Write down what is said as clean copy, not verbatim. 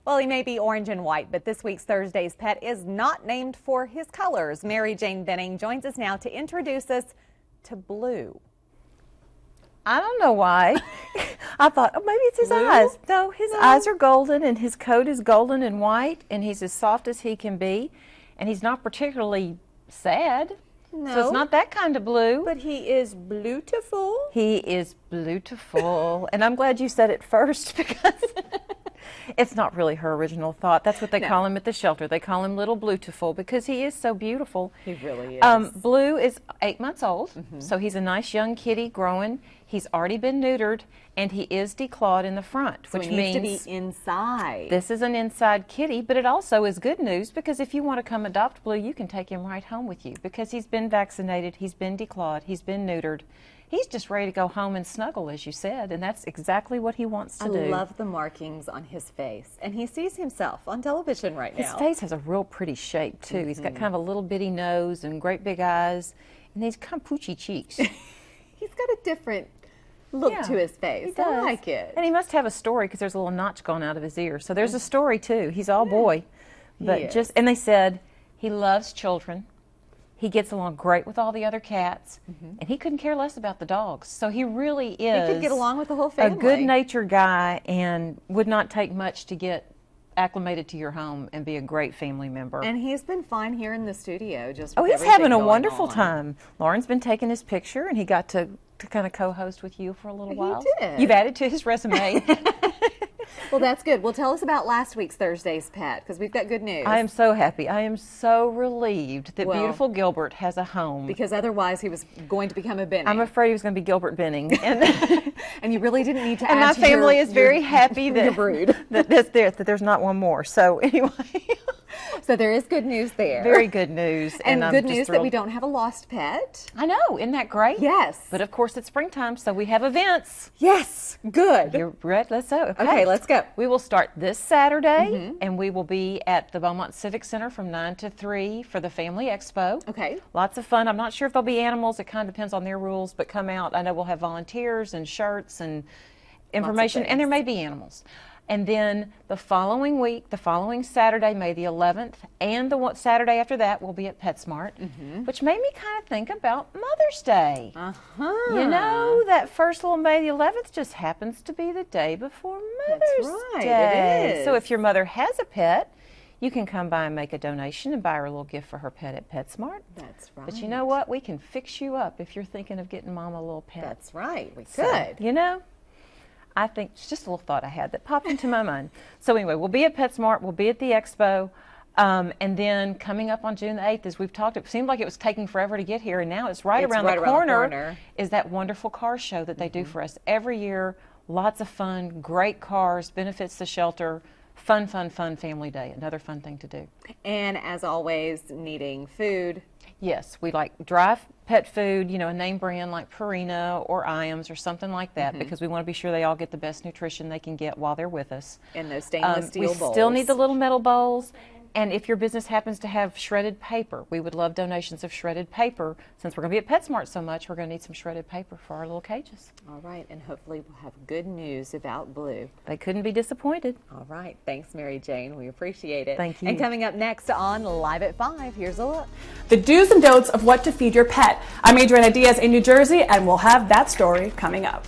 Well, he may be orange and white, but this week's Thursday's pet is not named for his colors. Mary Jane Benning joins us now to introduce us to Blue. I don't know why. I thought, oh, maybe it's his Blue? eyes. No, his eyes are golden, and his coat is golden and white, and he's as soft as he can be, and he's not particularly sad. No. So it's not that kind of blue. But he is beautiful. He is beautiful. And I'm glad you said it first because it's not really her original thought. That's what they call him at the shelter. They call him Little Beautiful because he is so beautiful. He really is. Blue is 8 months old, so he's a nice young kitty growing. He's already been neutered, and he is declawed in the front, So which he means needs to be inside. this is an inside kitty, but it also is good news because if you want to come adopt Blue, you can take him right home with you because he's been vaccinated, he's been declawed, he's been neutered. He's just ready to go home and snuggle, as you said, and that's exactly what he wants to do. I love the markings on his face, and he sees himself on television right now. His face has a real pretty shape, too. He's got kind of a little bitty nose and great big eyes, and he's kind of poochy cheeks. He's got a different look to his face. He does. I like it. And he must have a story because there's a little notch gone out of his ear. So there's a story, too. He's all boy. But and they said he loves children. He gets along great with all the other cats, and he couldn't care less about the dogs. So he really is. He could get along with the whole family. A good-natured guy, and would not take much to get acclimated to your home and be a great family member. And he's been fine here in the studio. He's having a wonderful time. Lauren's been taking his picture, and he got to kind of co-host with you for a little while. He did. You've added to his resume. Well, that's good. Well, tell us about last week's Thursday's pet, because we've got good news. I am so happy. I am so relieved that beautiful Gilbert has a home. Because otherwise he was going to become a Benning. I'm afraid he was going to be Gilbert Benning. And you really didn't need to and add my to family is very happy brood. that there's not one more. So anyway. So there is good news there. Very good news. And good news that we don't have a lost pet. I know. Isn't that great? Yes. But of course it's springtime, so we have events. Yes. Good. You're ready? Let's go. Okay, let's go. We will start this Saturday, and we will be at the Beaumont Civic Center from 9 to 3 for the Family Expo. Okay. Lots of fun. I'm not sure if there'll be animals. It kind of depends on their rules, but come out. I know we'll have volunteers and shirts and information, and there may be animals. And then the following week, the following Saturday, May the 11th, and the Saturday after that, we'll be at PetSmart, which made me kind of think about Mother's Day. You know, that first little May the 11th just happens to be the day before Mother's Day. It is. So if your mother has a pet, you can come by and make a donation and buy her a little gift for her pet at PetSmart. That's right. But you know what? We can fix you up if you're thinking of getting Mom a little pet. That's right. We So, could. you know? I think it's just a little thought I had that popped into my mind. So anyway, we'll be at PetSmart, we'll be at the expo, and then coming up on June the 8th, as we've talked, it seemed like it was taking forever to get here, and now it's right around the corner, is that wonderful car show that they do for us every year. Lots of fun, great cars, benefits the shelter. Fun, fun, fun family day. Another fun thing to do. And as always, needing food. Yes, we like dry pet food, you know, a name brand like Purina or Iams or something like that, because we want to be sure they all get the best nutrition they can get while they're with us. And those stainless steel bowls. We still need the little metal bowls. And if your business happens to have shredded paper, we would love donations of shredded paper. Since we're going to be at PetSmart so much, we're going to need some shredded paper for our little cages. All right, and hopefully we'll have good news about Blue. They couldn't be disappointed. All right, thanks, Mary Jane. We appreciate it. Thank you. And coming up next on Live at 5, here's a look. The do's and don'ts of what to feed your pet. I'm Adriana Diaz in New Jersey, and we'll have that story coming up.